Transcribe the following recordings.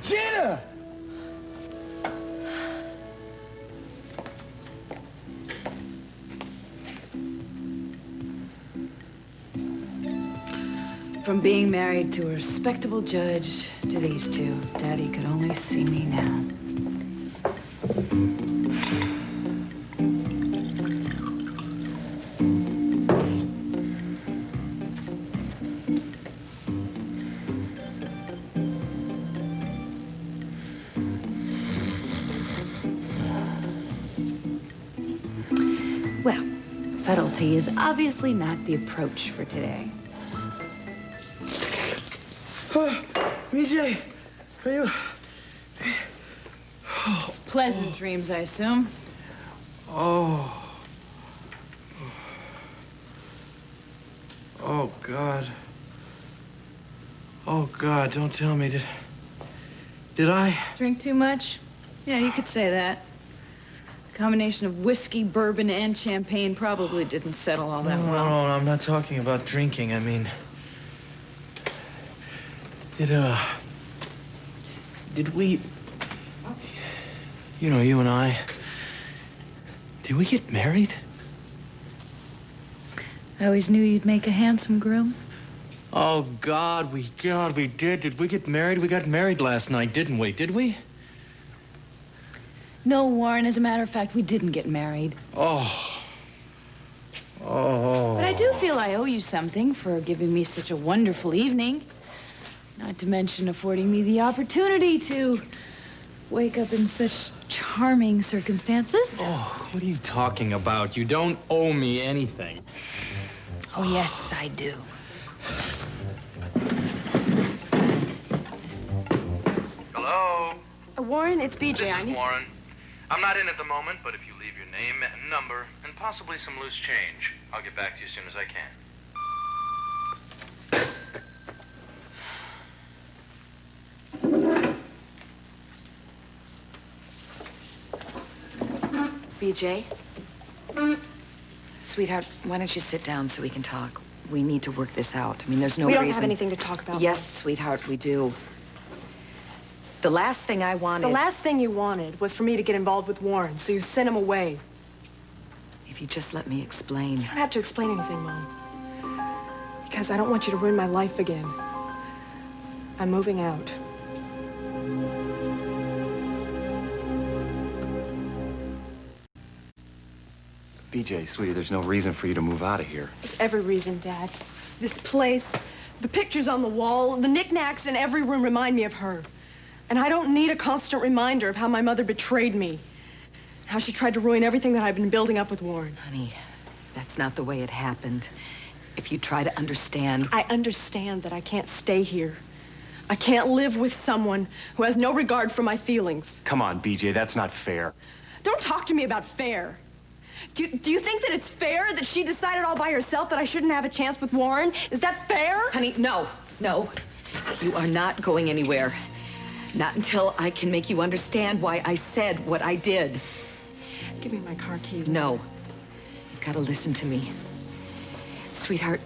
Gina! From being married to a respectable judge to these two, Daddy could only see me now. Well, subtlety is obviously not the approach for today. Би Джей, are you... Pleasant dreams, I assume. Oh. Oh, God. Oh, God, don't tell me. Did I? Drink too much? Yeah, you could say that. A combination of whiskey, bourbon, and champagne probably didn't settle all that well. No, I'm not talking about drinking. I mean... Did we... You know, you and I... Did we get married? I always knew you'd make a handsome groom. Oh, God, we did. Did we get married? We got married last night, didn't we? Did we? No, Warren, as a matter of fact, we didn't get married. Oh. Oh. But I do feel I owe you something for giving me such a wonderful evening. Not to mention affording me the opportunity to wake up in such charming circumstances. Oh, what are you talking about? You don't owe me anything. Oh, yes, I do. Hello? Warren, it's B Jay. This is Warren. I'm not in at the moment, but if you leave your name and number and possibly some loose change, I'll get back to you as soon as I can. B Jay? Sweetheart, why don't you sit down so we can talk? We need to work this out. I mean, there's no reason... We don't have anything to talk about. Yes, sweetheart, we do. The last thing I wanted... The last thing you wanted was for me to get involved with Warren, so you sent him away. If you just let me explain... You don't have to explain anything, Mom. Because I don't want you to ruin my life again. I'm moving out. B Jay, sweetie, there's no reason for you to move out of here. There's every reason, Dad. This place, the pictures on the wall, the knickknacks in every room remind me of her. And I don't need a constant reminder of how my mother betrayed me. How she tried to ruin everything that I've been building up with Warren. Honey, that's not the way it happened. If you try to understand... I understand that I can't stay here. I can't live with someone who has no regard for my feelings. Come on, BJ, that's not fair. Don't talk to me about fair. Do you think that it's fair that she decided all by herself that I shouldn't have a chance with Warren? Is that fair? Honey, no. You are not going anywhere. Not until I can make you understand why I said what I did. Give me my car keys. No. You've got to listen to me. Sweetheart,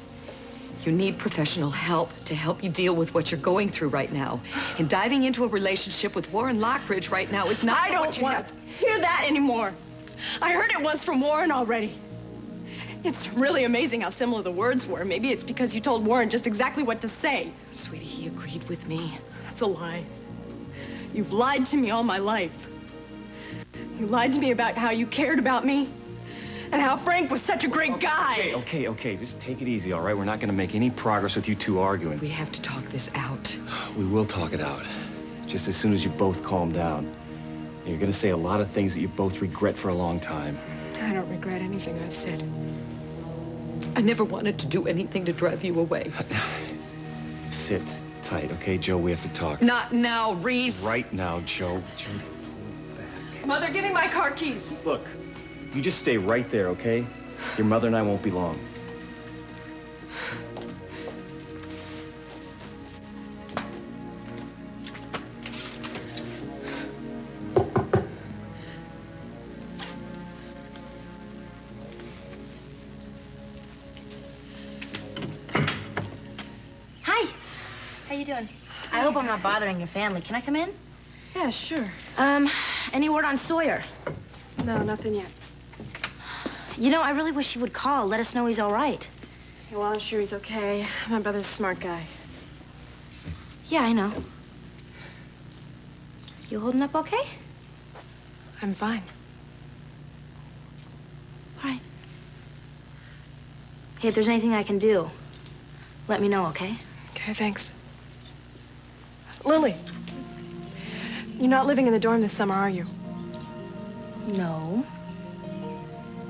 you need professional help to help you deal with what you're going through right now. And diving into a relationship with Warren Lockridge right now is not I don't want to hear that anymore. I heard it once from Warren already. It's really amazing how similar the words were. Maybe it's because you told Warren just exactly what to say. Sweetie, he agreed with me. That's a lie. You've lied to me all my life. You lied to me about how you cared about me and how Frank was such a great guy. Okay. Just take it easy, all right? We're not going to make any progress with you two arguing. We have to talk this out. We will talk it out. Just as soon as you both calm down. You're going to say a lot of things that you both regret for a long time. I don't regret anything I've said. I never wanted to do anything to drive you away. Sit tight, okay, Joe? We have to talk. Not now, Reese. Right now, Joe. Mother, give me my car keys. Look, you just stay right there, okay? Your mother and I won't be long. you doing? I hope I'm not bothering your family. Can I come in? Yeah, sure. Any word on Sawyer? No, nothing yet. You know, I really wish you would call. Let us know he's all right. Yeah, well, I'm sure he's okay. My brother's a smart guy. Yeah, I know. You holding up okay? I'm fine. All right. Hey, if there's anything I can do, let me know, okay? Okay, thanks. Lily, you're not living in the dorm this summer, are you? No.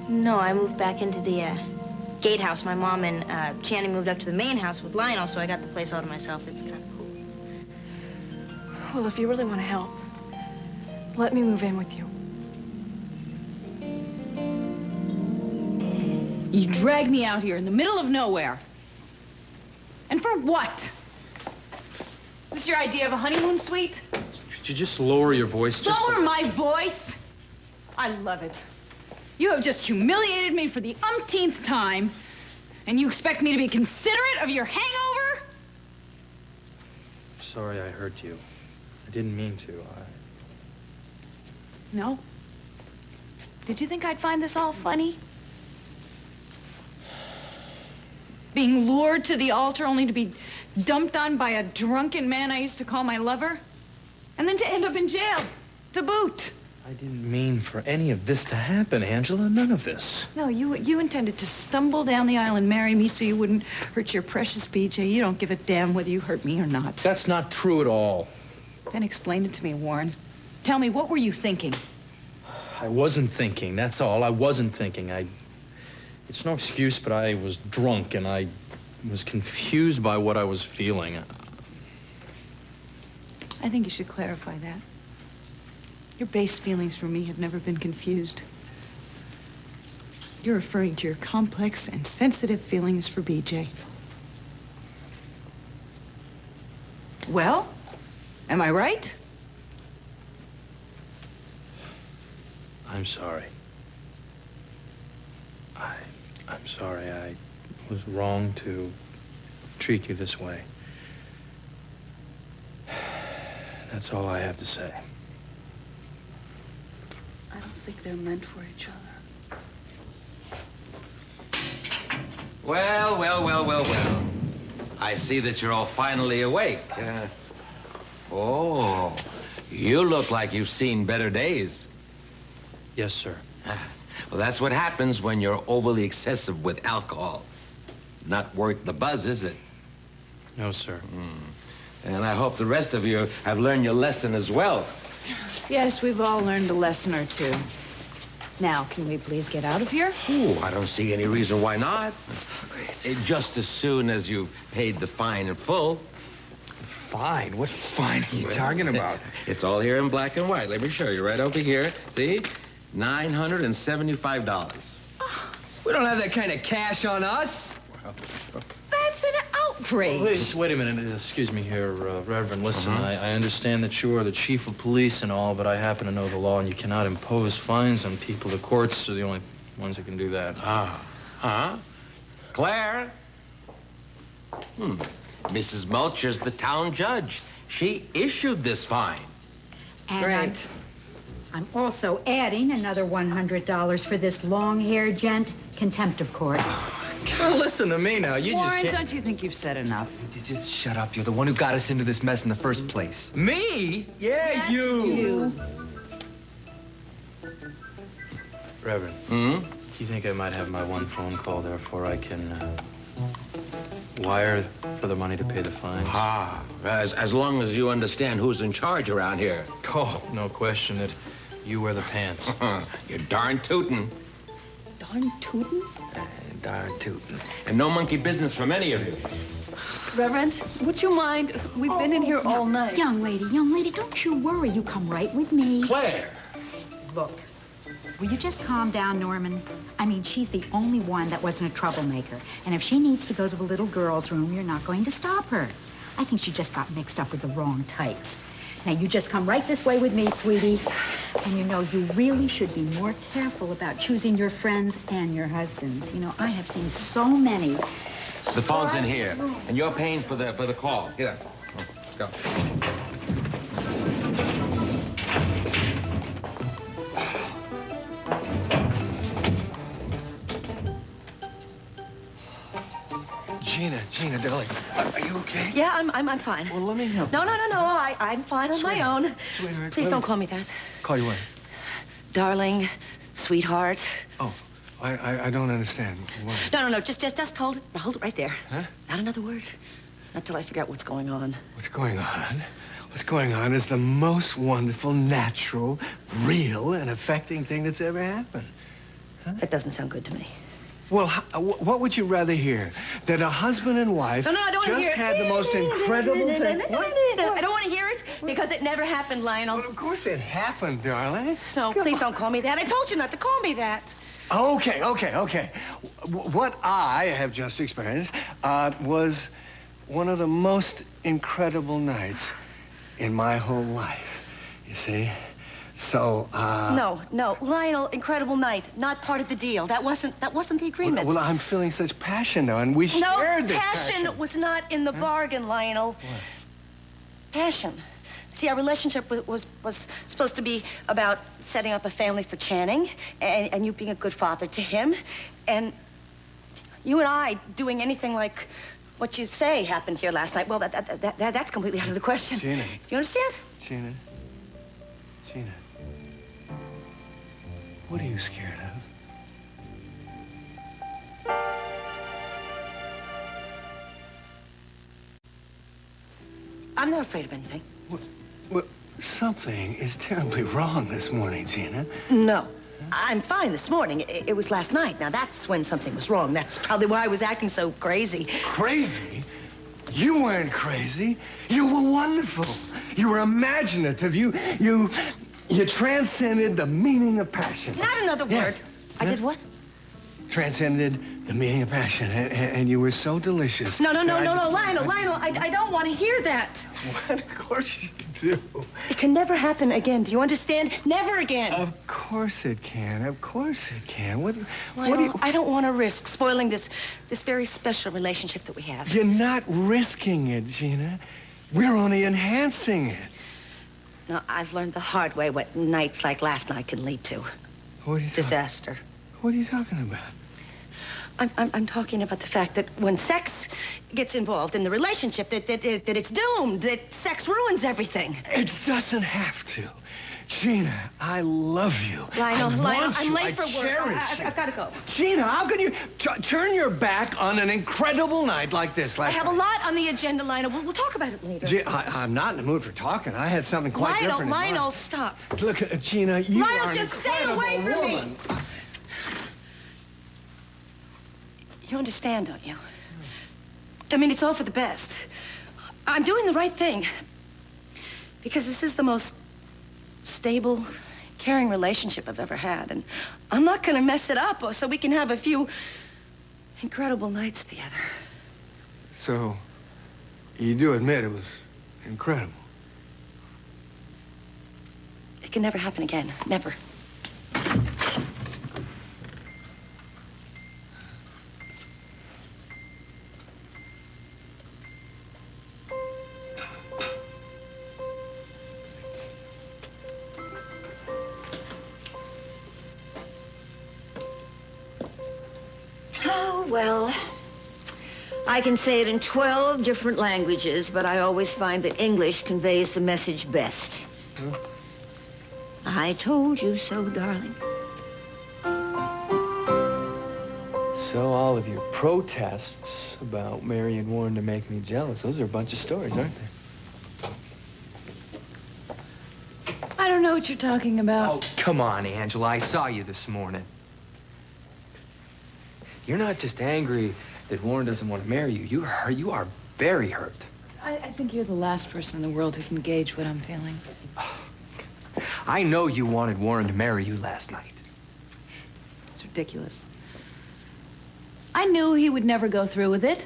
No, I moved back into the gatehouse. My mom and Channing moved up to the main house with Lionel, so I got the place all to myself. It's kind of cool. Well, if you really want to help, let me move in with you. You dragged me out here in the middle of nowhere. And for what? Is this your idea of a honeymoon suite? Could you just lower your voice? Lower my voice? I love it. You have just humiliated me for the umpteenth time, and you expect me to be considerate of your hangover? Sorry I hurt you. I didn't mean to. No? Did you think I'd find this all funny? Being lured to the altar only to be dumped on by a drunken man I used to call my lover? And then to end up in jail, to boot. I didn't mean for any of this to happen, Angela. None of this. No, you intended to stumble down the aisle and marry me so you wouldn't hurt your precious BJ. You don't give a damn whether you hurt me or not. That's not true at all. Then explain it to me, Warren. Tell me, what were you thinking? I wasn't thinking, that's all. I wasn't thinking. It's no excuse, but I was drunk and I was confused by what I was feeling. I think you should clarify that. Your base feelings for me have never been confused. You're referring to your complex and sensitive feelings for BJ. Well, am I right? I'm sorry. I'm sorry. I was wrong to treat you this way. That's all I have to say. I don't think they're meant for each other. Well, well, well, well, well. I see that you're all finally awake. Oh, you look like you've seen better days. Yes, sir. Well, that's what happens when you're overly excessive with alcohol. Not worth the buzz, is it? No, sir. And I hope the rest of you have learned your lesson as well. Yes, we've all learned a lesson or two. Now, can we please get out of here? Oh, I don't see any reason why not. Just as soon as you've paid the fine in full. Fine? What fine are you talking about? It's all here in black and white. Let me show you. Right over here. See? $975. We don't have that kind of cash on us. That's an outrage. Please, wait a minute. Excuse me here, Reverend. Listen, I understand that you are the chief of police and all, but I happen to know the law, and you cannot impose fines on people. The courts are the only ones that can do that. Claire? Mrs. Melcher's the town judge. She issued this fine. And I'm also adding another $100 for this long-haired gent, contempt of court. Well, listen to me now. You Warren, just can't... don't you think you've said enough? You just shut up. You're the one who got us into this mess in the first place. Me? Yeah, you. Reverend. Do you think I might have my one phone call, therefore I can wire for the money to pay the fine? As long as you understand who's in charge around here. Oh, no question that you wear the pants. You're darn tootin'. Darn tootin'? Darn tootin'. And no monkey business from any of you. Reverend, would you mind? We've been in here all night. Young lady, don't you worry. You come right with me. Claire! Look, will you just calm down, Norman? I mean, she's the only one that wasn't a troublemaker. And if she needs to go to the little girl's room, you're not going to stop her. I think she just got mixed up with the wrong types. Now, you just come right this way with me, sweetie. And you know, you really should be more careful about choosing your friends and your husbands. You know, I have seen so many. The phone's in here, and you're paying for the call. Here. Go. Gina, darling, are you okay? Yeah, I'm fine. Well, let me help. No. I'm fine on my own. Sweetheart, Please don't call me that. Call you what? Darling, sweetheart. Oh, I don't understand. What? No. Just hold it. Hold it right there. Huh? Not another word. Not till I figure out what's going on. What's going on? What's going on is the most wonderful, natural, real, and affecting thing that's ever happened. Huh? That doesn't sound good to me. Well, what would you rather hear? That a husband and wife No, I don't want to hear it. just had the most incredible thing. I don't want to hear it because it never happened, Lionel. Well, of course it happened, darling. No, please don't call me that. I told you not to call me that. Okay. What I have just experienced was one of the most incredible nights in my whole life, you see? So, No, Lionel, incredible night. Not part of the deal. That wasn't the agreement. Well, I'm feeling such passion now, and we shared this passion. No, passion was not in the bargain, Lionel. What? Passion. See, our relationship was supposed to be about setting up a family for Channing, and you being a good father to him, and you and I doing anything like what you say happened here last night. Well, that's completely out of the question. Gina. Do you understand? Gina. What are you scared of? I'm not afraid of anything. Well, something is terribly wrong this morning, Gina. No. I'm fine this morning. It was last night. Now, that's when something was wrong. That's probably why I was acting so crazy. Crazy? You weren't crazy. You were wonderful. You were imaginative. You transcended the meaning of passion. Not another word. I did what? Transcended the meaning of passion, and you were so delicious. No, Lionel, I don't want to hear that. What? Of course you do. It can never happen again. Do you understand? Never again. Of course it can. Of course it can. What Lionel, do you... I don't want to risk spoiling this very special relationship that we have. You're not risking it, Gina. We're only enhancing it. No, I've learned the hard way what nights like last night can lead to. What are you Disaster. What are you talking about? I'm talking about the fact that when sex gets involved in the relationship, that it's doomed, that sex ruins everything. It doesn't have to. Gina, I love you. Lionel, I'm late for work. I've got to go. Gina, how can you turn your back on an incredible night like this last I have night? a lot on the agenda, Lionel. We'll talk about it later. I'm not in the mood for talking. I had something quite different in mind. Lionel, stop. Look, Gina, you Lionel, are an just stay incredible away from woman. me. You understand, don't you? I mean, it's all for the best. I'm doing the right thing. Because this is the most stable, caring relationship I've ever had. And I'm not going to mess it up so we can have a few incredible nights together. So, you do admit it was incredible. It can never happen again. Never. Well, I can say it in 12 different languages, but I always find that English conveys the message best. Huh? I told you so, darling. So all of your protests about marrying Warren to make me jealous, those are a bunch of stories, aren't they? I don't know what you're talking about. Oh, come on, Angela. I saw you this morning. You're not just angry that Warren doesn't want to marry you. You are very hurt. I think you're the last person in the world who can gauge what I'm feeling. I know you wanted Warren to marry you last night. It's ridiculous. I knew he would never go through with it.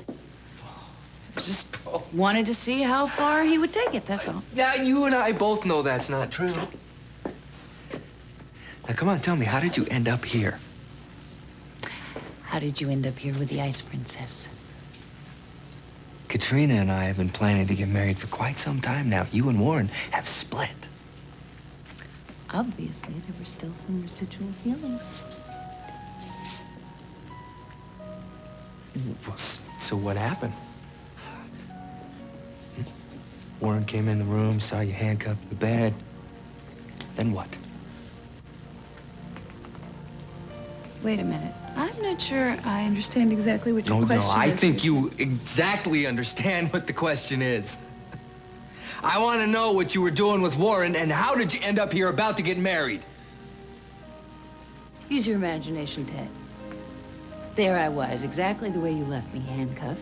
I just wanted to see how far he would take it, that's all. Yeah, you and I both know that's not true. Now, come on, tell me, how did you end up here? How did you end up here with the Ice Princess? Katrina and I have been planning to get married for quite some time now. You and Warren have split. Obviously, there were still some residual feelings. Well, so what happened? Warren came in the room, saw you handcuffed to the bed. Then what? Wait a minute. I'm not sure I understand exactly what your question is. No, I think you exactly understand what the question is. I want to know what you were doing with Warren and how did you end up here about to get married? Use your imagination, Ted. There I was, exactly the way you left me, handcuffed.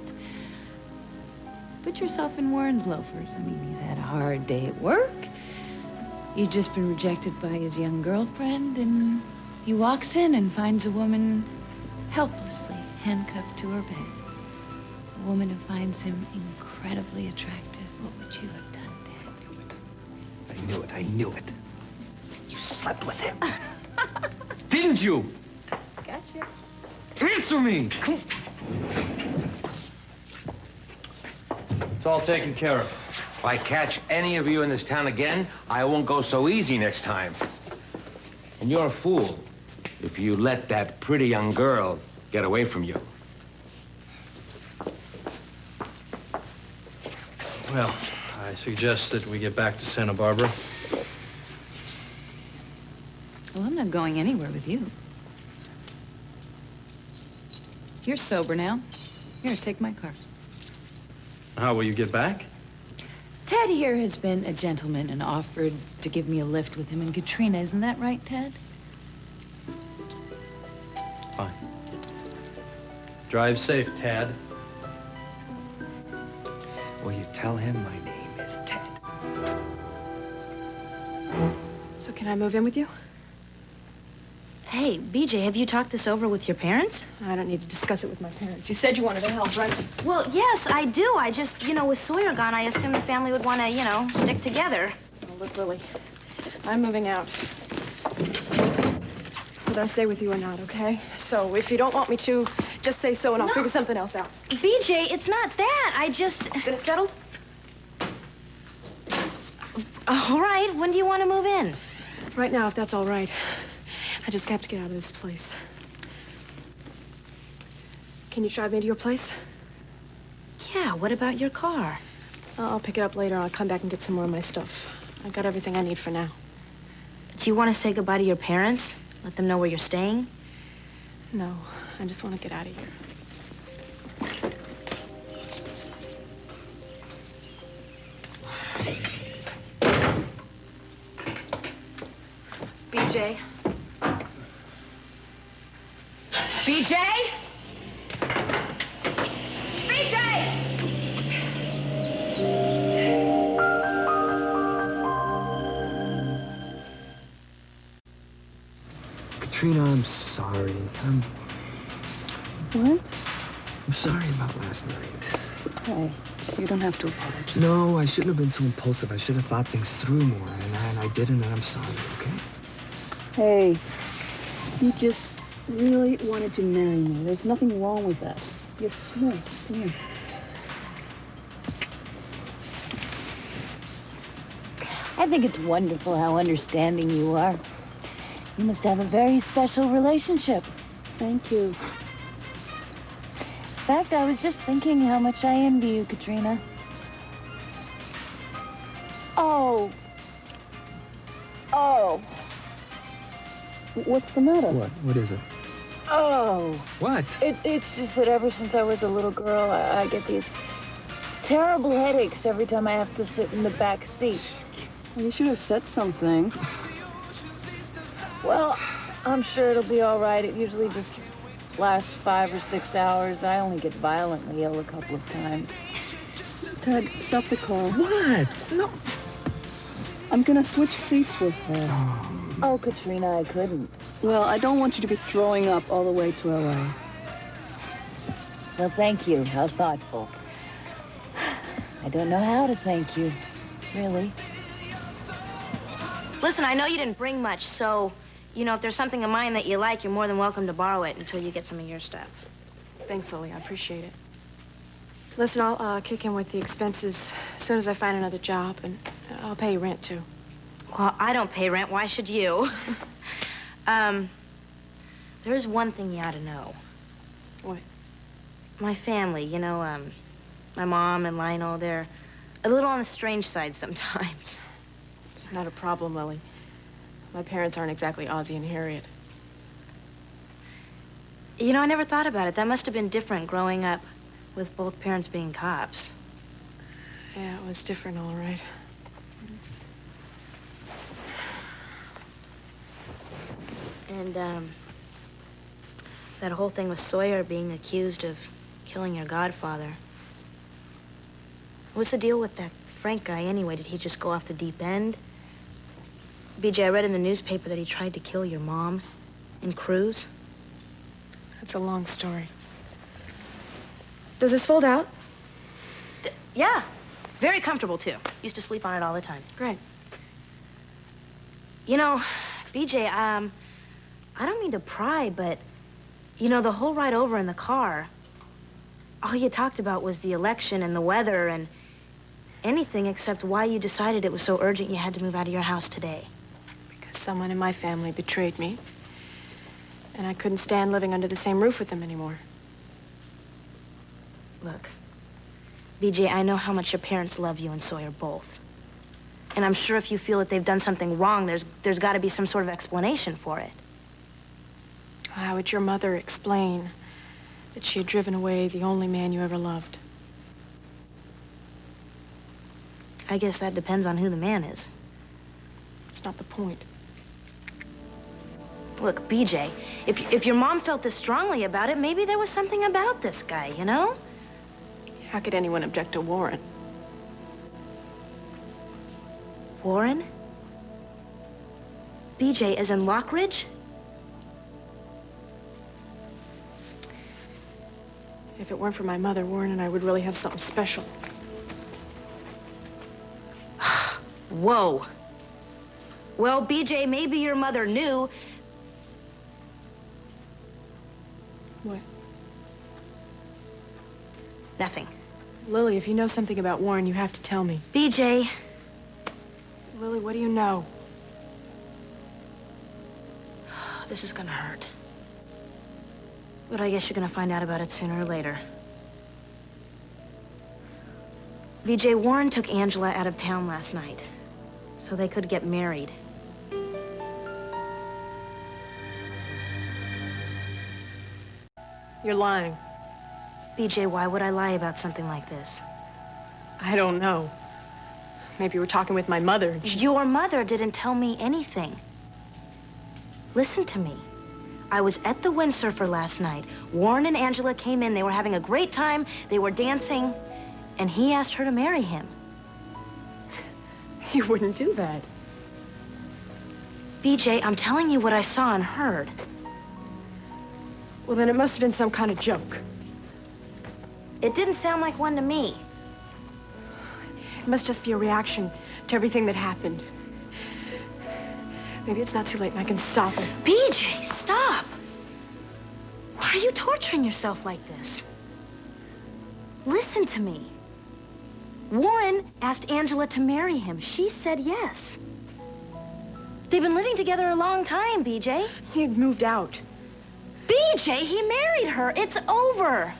Put yourself in Warren's loafers. I mean, he's had a hard day at work. He's just been rejected by his young girlfriend, and he walks in and finds a woman helplessly handcuffed to her bed. A woman who finds him incredibly attractive. What would you have done, Dad? I knew it. You slept with him. Didn't you? Gotcha. Answer me! It's all taken care of. If I catch any of you in this town again, I won't go so easy next time. And you're a fool if you let that pretty young girl get away from you. Well, I suggest that we get back to Santa Barbara. Well, I'm not going anywhere with you. You're sober now. Here, take my car. How will you get back? Ted here has been a gentleman and offered to give me a lift with him and Katrina. Isn't that right, Ted? Fine. Drive safe, Tad. Will you tell him my name is Ted? So can I move in with you? Hey, BJ, have you talked this over with your parents? I don't need to discuss it with my parents. You said you wanted to help, right? Well, yes, I do. I just, with Sawyer gone, I assumed the family would want to, stick together. Oh, look, Lily, I'm moving out. Whether I stay with you or not, okay? So if you don't want me to, just say so and I'll figure something else out. BJ, it's not that. I just... Is it settled? All right. When do you want to move in? Right now, if that's all right. I just have to get out of this place. Can you drive me to your place? Yeah, what about your car? I'll pick it up later. I'll come back and get some more of my stuff. I've got everything I need for now. Do you want to say goodbye to your parents? Let them know where you're staying? No, I just want to get out of here. BJ? BJ? BJ! Katrina, I'm sorry. What? I'm sorry about last night. Hey, you don't have to apologize. No, I shouldn't have been so impulsive. I should have thought things through more, and I didn't, and I'm sorry, okay? Hey, you just really wanted to marry me. There's nothing wrong with that. You're smart. Come here. I think it's wonderful how understanding you are. You must have a very special relationship. Thank you. In fact, I was just thinking how much I envy you, Katrina. Oh. What's the matter? What is it? Oh. What? It's just that ever since I was a little girl, I get these terrible headaches every time I have to sit in the back seat. Well, you should have said something. Well, I'm sure it'll be all right. It usually just lasts 5 or 6 hours. I only get violently ill a couple of times. Ted, stop the car. What? No. I'm gonna switch seats with her. Oh, Katrina, I couldn't. Well, I don't want you to be throwing up all the way to LA. Well, thank you. How thoughtful. I don't know how to thank you, really. Listen, I know you didn't bring much, so, if there's something of mine that you like, you're more than welcome to borrow it until you get some of your stuff. Thanks, Lily. I appreciate it. Listen, I'll kick in with the expenses as soon as I find another job, and I'll pay you rent, too. Well, I don't pay rent. Why should you? There's one thing you ought to know. What? My family, you know, my mom and Lionel, they're a little on the strange side sometimes. It's not a problem, Lily. My parents aren't exactly Ozzie and Harriet. You know, I never thought about it. That must have been different growing up with both parents being cops. Yeah, it was different, all right. And, that whole thing with Sawyer being accused of killing your godfather. What's the deal with that Frank guy anyway? Did he just go off the deep end? BJ, I read in the newspaper that he tried to kill your mom and Cruz. That's a long story. Does this fold out? Yeah. Very comfortable, too. Used to sleep on it all the time. Great. You know, BJ, I don't mean to pry, but, you know, the whole ride over in the car, all you talked about was the election and the weather and anything except why you decided it was so urgent you had to move out of your house today. Because someone in my family betrayed me, and I couldn't stand living under the same roof with them anymore. Look, BJ, I know how much your parents love you and Sawyer both. And I'm sure if you feel that they've done something wrong, there's got to be some sort of explanation for it. How would your mother explain that she had driven away the only man you ever loved? I guess that depends on who the man is. It's not the point. Look, BJ, if your mom felt this strongly about it, maybe there was something about this guy, you know? How could anyone object to Warren? Warren? BJ, as in Lockridge? If it weren't for my mother, Warren and I would really have something special. Whoa. Well, BJ, maybe your mother knew. What? Nothing. Lily, if you know something about Warren, you have to tell me. BJ. Lily, what do you know? This is gonna hurt. But I guess you're gonna find out about it sooner or later. BJ, Warren took Angela out of town last night so they could get married. You're lying. BJ, why would I lie about something like this? I don't know. Maybe you were talking with my mother. Your mother didn't tell me anything. Listen to me. I was at the windsurfer last night. Warren and Angela came in. They were having a great time. They were dancing. And he asked her to marry him. You wouldn't do that. BJ, I'm telling you what I saw and heard. Well, then it must have been some kind of joke. It didn't sound like one to me. It must just be a reaction to everything that happened. Maybe it's not too late and I can stop it. BJ, stop! Why are you torturing yourself like this? Listen to me. Warren asked Angela to marry him. She said yes. They've been living together a long time, BJ. He had moved out. BJ, he married her. It's over.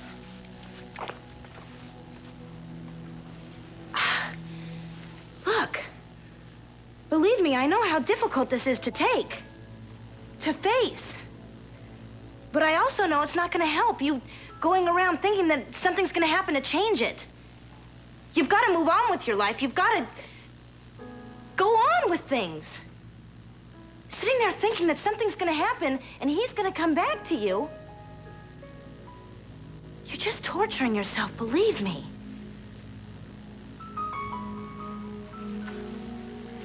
Look, believe me, I know how difficult this is to take, to face. But I also know it's not going to help you going around thinking that something's going to happen to change it. You've got to move on with your life. You've got to go on with things. Sitting there thinking that something's going to happen and he's going to come back to you. You're just torturing yourself, believe me.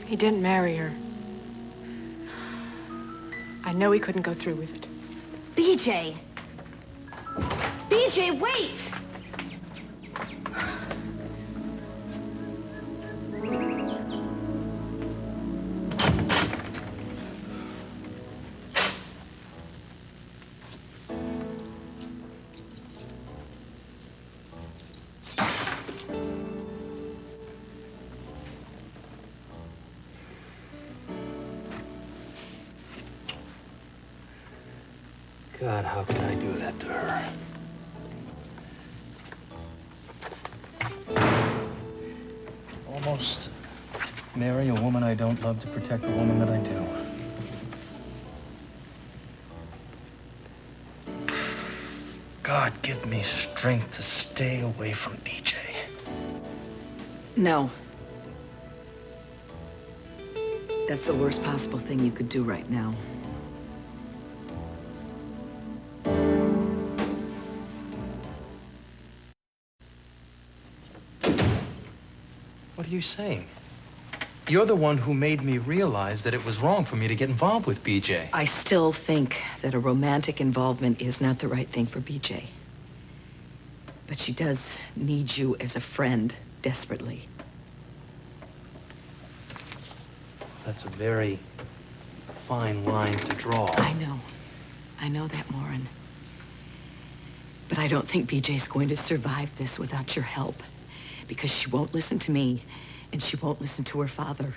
He didn't marry her. I know he couldn't go through with it. BJ. BJ, wait! God, how could I do that to her? Almost marry a woman I don't love to protect a woman that I do. God, give me strength to stay away from B J. No. That's the worst possible thing you could do right now. What are you saying? You're the one who made me realize that it was wrong for me to get involved with B J. I still think that a romantic involvement is not the right thing for B J. But she does need you as a friend desperately. That's a very fine line to draw. I know. I know that, Morin. But I don't think BJ's going to survive this without your help. Because she won't listen to me, and she won't listen to her father.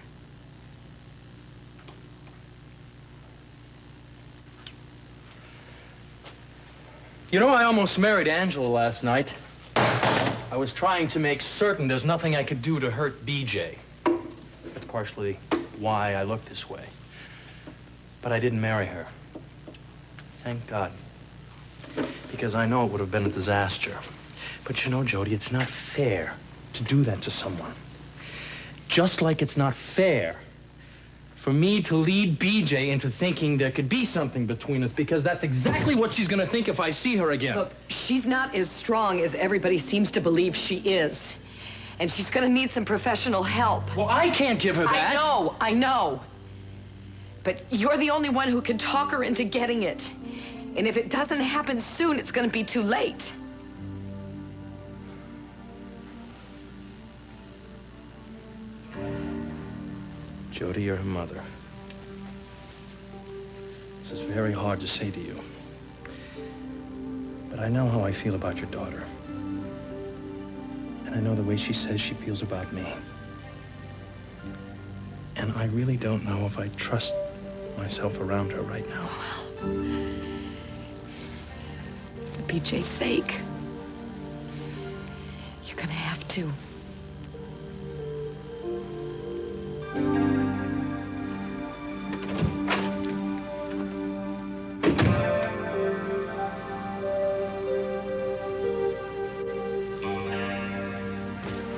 You know, I almost married Angela last night. I was trying to make certain there's nothing I could do to hurt BJ. That's partially why I look this way. But I didn't marry her. Thank God. Because I know it would have been a disaster. But you know, Jody, it's not fair to do that to someone. Just like it's not fair for me to lead BJ into thinking there could be something between us, because that's exactly what she's going to think if I see her again. Look, she's not as strong as everybody seems to believe she is. And she's going to need some professional help. Well, I can't give her that. I know. But you're the only one who can talk her into getting it. And if it doesn't happen soon, it's going to be too late. Jody, you're her mother. This is very hard to say to you. But I know how I feel about your daughter. And I know the way she says she feels about me. And I really don't know if I trust myself around her right now. For BJ's sake, you're gonna have to.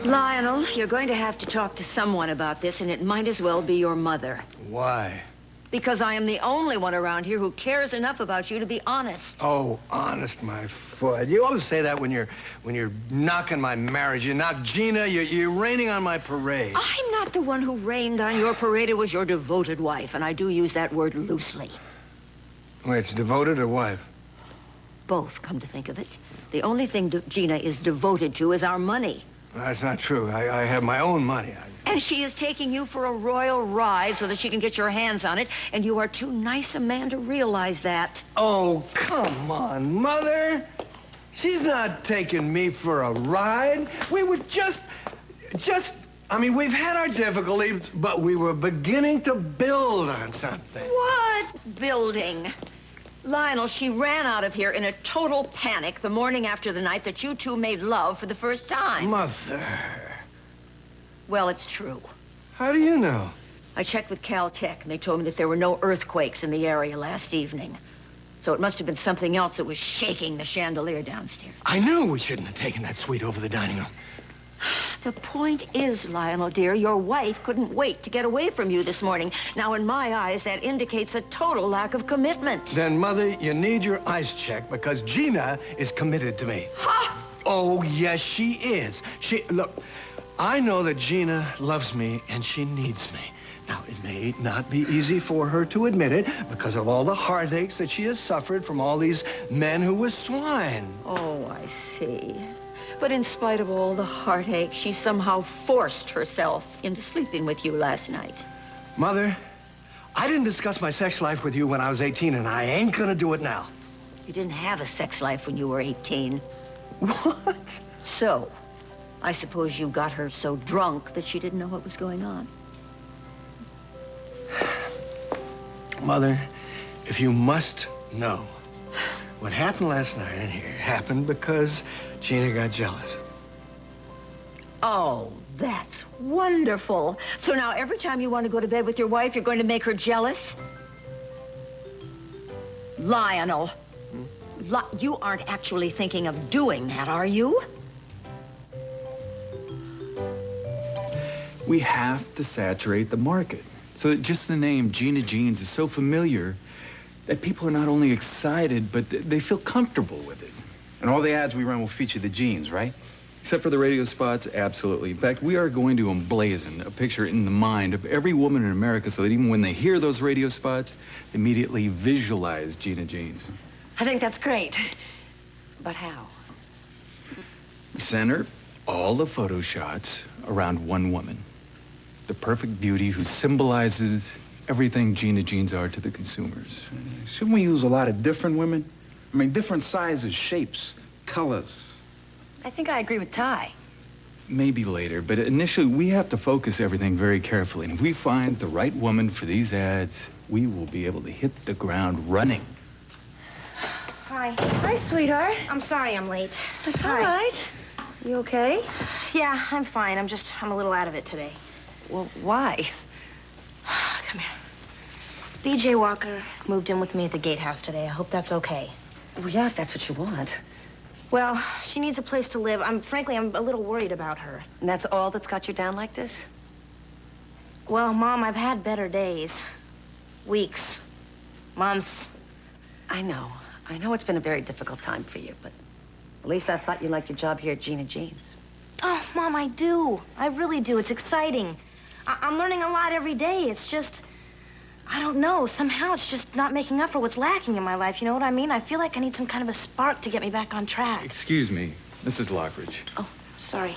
Lionel, you're going to have to talk to someone about this, and it might as well be your mother. Why? Because I am the only one around here who cares enough about you to be honest. Oh, honest, my foot. You always say that when you're knocking my marriage. You knock Gina, you're raining on my parade. I'm not the one who rained on your parade. It was your devoted wife, and I do use that word loosely. Wait, it's devoted or wife? Both, come to think of it. The only thing Gina is devoted to is our money. That's not true. I have my own money. And she is taking you for a royal ride so that she can get your hands on it, and you are too nice a man to realize that. Oh, come on, Mother. She's not taking me for a ride. We were I mean, we've had our difficulties, but we were beginning to build on something. What building? Lionel, she ran out of here in a total panic the morning after the night that you two made love for the first time. Mother. Well, it's true. How do you know? I checked with Caltech, and they told me that there were no earthquakes in the area last evening. So it must have been something else that was shaking the chandelier downstairs. I knew we shouldn't have taken that suite over the dining room. The point is, Lionel, dear, your wife couldn't wait to get away from you this morning. Now, in my eyes, that indicates a total lack of commitment. Then, Mother, you need your eyes checked because Gina is committed to me. Ha! Oh, yes, she is. Look, I know that Gina loves me and she needs me. Now, it may not be easy for her to admit it because of all the heartaches that she has suffered from all these men who were swine. Oh, I see. But in spite of all the heartache, she somehow forced herself into sleeping with you last night. Mother, I didn't discuss my sex life with you when I was 18, and I ain't gonna do it now. You didn't have a sex life when you were 18. What? So, I suppose you got her so drunk that she didn't know what was going on. Mother, if you must know, what happened last night in here happened because Gina got jealous. Oh, that's wonderful. So now every time you want to go to bed with your wife, you're going to make her jealous? Lionel, you aren't actually thinking of doing that, are you? We have to saturate the market so that just the name Gina Jeans is so familiar that people are not only excited, but they feel comfortable with it. And all the ads we run will feature the jeans, right? Except for the radio spots, absolutely. In fact, we are going to emblazon a picture in the mind of every woman in America so that even when they hear those radio spots, they immediately visualize Gina Jeans. I think that's great. But how? We center all the photo shots around one woman. The perfect beauty who symbolizes everything Gina Jeans are to the consumers. Shouldn't we use a lot of different women? I mean, different sizes, shapes, colors. I think I agree with Ty. Maybe later, but initially we have to focus everything very carefully. And if we find the right woman for these ads, we will be able to hit the ground running. Hi. Hi, sweetheart. I'm sorry I'm late. That's all right. You okay? Yeah, I'm fine. I'm a little out of it today. Well, why? Come here. B J Walker moved in with me at the gatehouse today. I hope that's okay. Well, yeah, if that's what you want. Well, she needs a place to live. Frankly, I'm a little worried about her. And that's all that's got you down like this? Well, Mom, I've had better days. Weeks. Months. I know. I know it's been a very difficult time for you, but at least I thought you liked your job here at Gina Jeans. Oh, Mom, I do. I really do. It's exciting. I'm learning a lot every day. It's just, I don't know. Somehow it's just not making up for what's lacking in my life. You know what I mean? I feel like I need some kind of a spark to get me back on track. Excuse me, Mrs. Lockridge. Oh, sorry.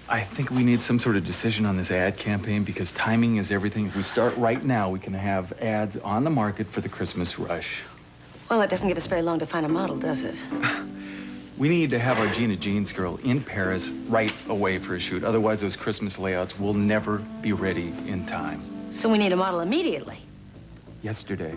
I think we need some sort of decision on this ad campaign because timing is everything. If we start right now, we can have ads on the market for the Christmas rush. Well, it doesn't give us very long to find a model, does it? We need to have our Gina Jeans girl in Paris right away for a shoot. Otherwise, those Christmas layouts will never be ready in time. So we need a model immediately. Yesterday.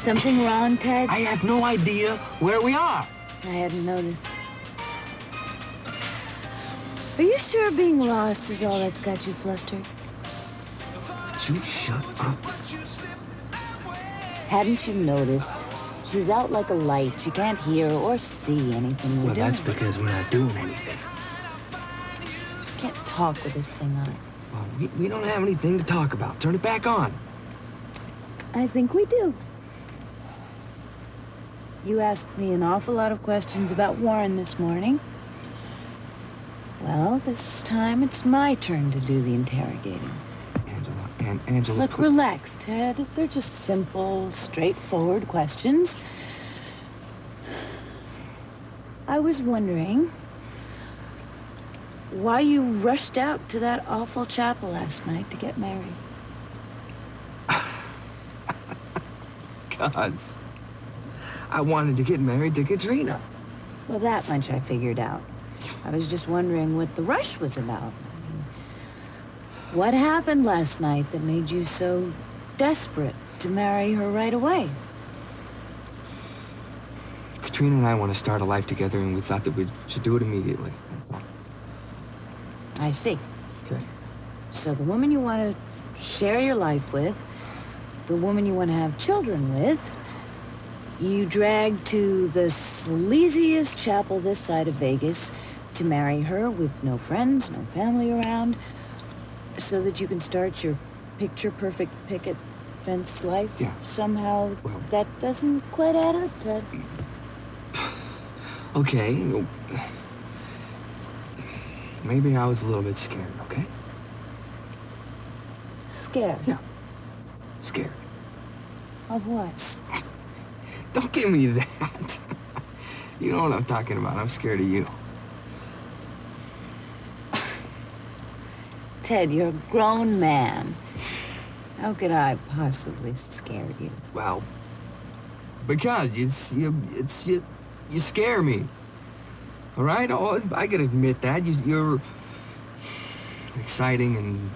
Something wrong, Ted? I have no idea where we are. I hadn't noticed. Are you sure being lost is all that's got you flustered? You shut up. Hadn't you noticed? She's out like a light. You can't hear or see anything we're Well, doing. that's because we're not doing anything. You can't talk with this thing on. Well, we don't have anything to talk about. Turn it back on. I think we do. You asked me an awful lot of questions about Warren this morning. Well, this time it's my turn to do the interrogating. Angela, Look, relax, Ted. They're just simple, straightforward questions. I was wondering why you rushed out to that awful chapel last night to get married. 'Cause I wanted to get married to Katrina. Well, that much I figured out. I was just wondering what the rush was about. What happened last night that made you so desperate to marry her right away? Katrina and I want to start a life together, and we thought that we should do it immediately. I see. Okay. So the woman you want to share your life with, the woman you want to have children with, you dragged to the sleaziest chapel this side of Vegas to marry her with no friends, no family around, so that you can start your picture-perfect picket fence life? Yeah. Somehow that doesn't quite add up, Ted. Okay. Maybe I was a little bit scared, okay? Scared? Yeah. Scared. Of what? Don't give me that. You know what I'm talking about. I'm scared of you. Ted, you're a grown man. How could I possibly scare you? Well, because you scare me. All right? Oh, I can admit that. You're exciting and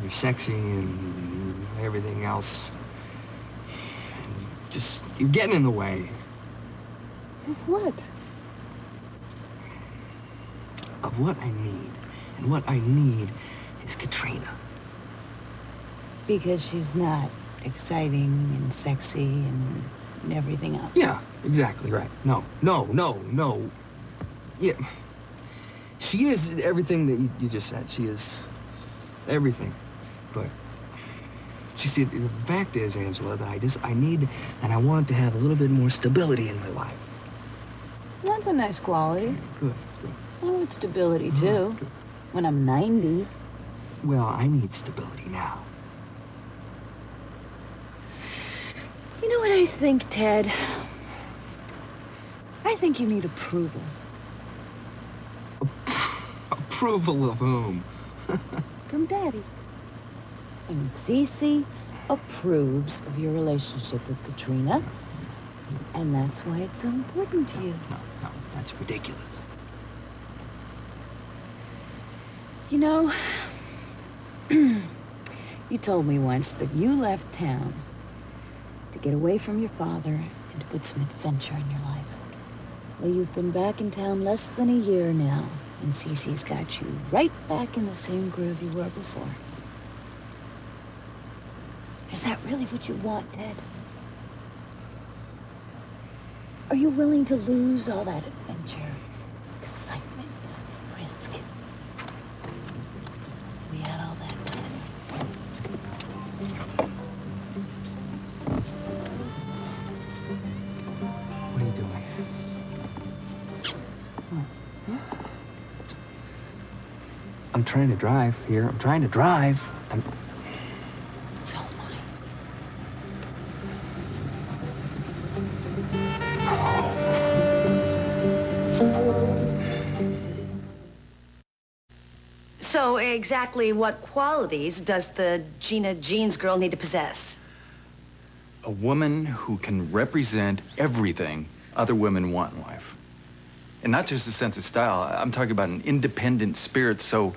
You're sexy and everything else. And just, you're getting in the way. Of what? Of what I need. And what I need is Katrina. Because she's not exciting and sexy and everything else. Yeah, exactly right. No. Yeah. She is everything that you just said. She is everything. But, you see, the fact is, Angela, that I need and I want to have a little bit more stability in my life. That's a nice quality. Good. I want stability, too. Good. When I'm 90. Well, I need stability now. You know what I think, Ted? I think you need approval. Approval of whom? From Daddy. And Cece approves of your relationship with Katrina. And that's why it's so important to you. No, that's ridiculous. You know, you told me once that you left town to get away from your father and to put some adventure in your life. Well, you've been back in town less than a year now, and Cece's got you right back in the same groove you were before. Is that really what you want, Ted? Are you willing to lose all that adventure, excitement, risk? We had all that, Ted. What are you doing? I'm trying to drive here. I'm trying to drive. So am I. So exactly what qualities does the Gina Jeans girl need to possess? A woman who can represent everything other women want in life. And not just a sense of style. I'm talking about an independent spirit so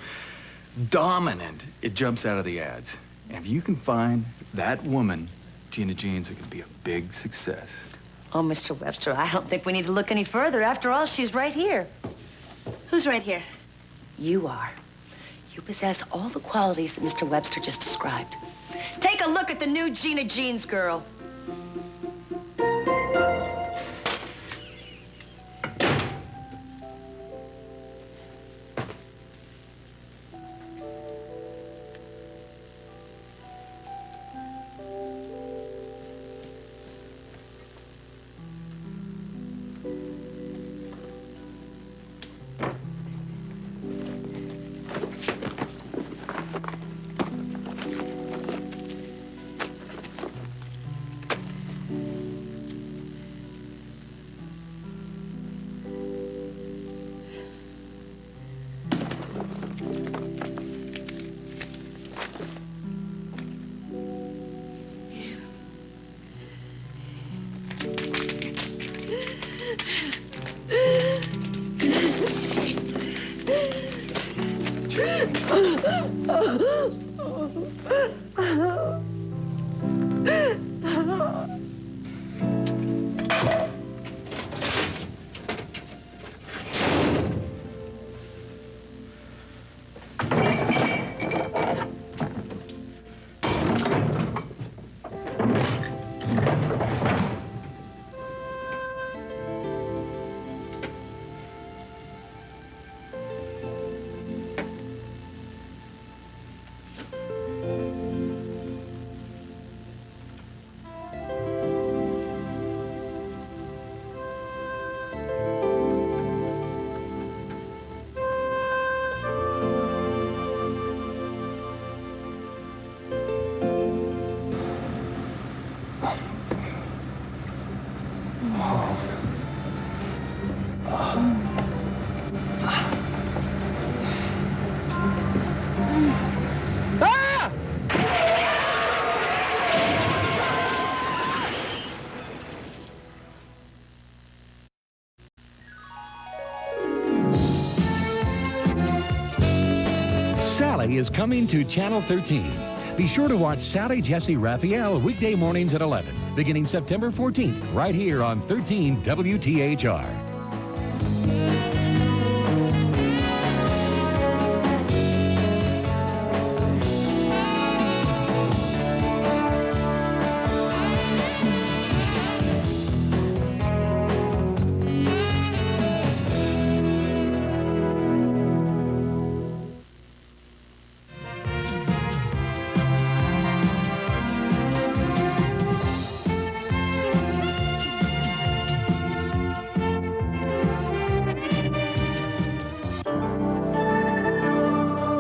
dominant it jumps out of the ads. And if you can find that woman, Gina Jeans, it could be a big success. Oh, Mr. Webster, I don't think we need to look any further. After all, she's right here. Who's right here? You are. You possess all the qualities that Mr. Webster just described. Take a look at the new Gina Jeans girl. Sally is coming to Channel 13. Be sure to watch Sally Jesse Raphael weekday mornings at 11, beginning September 14th, right here on 13 WTHR.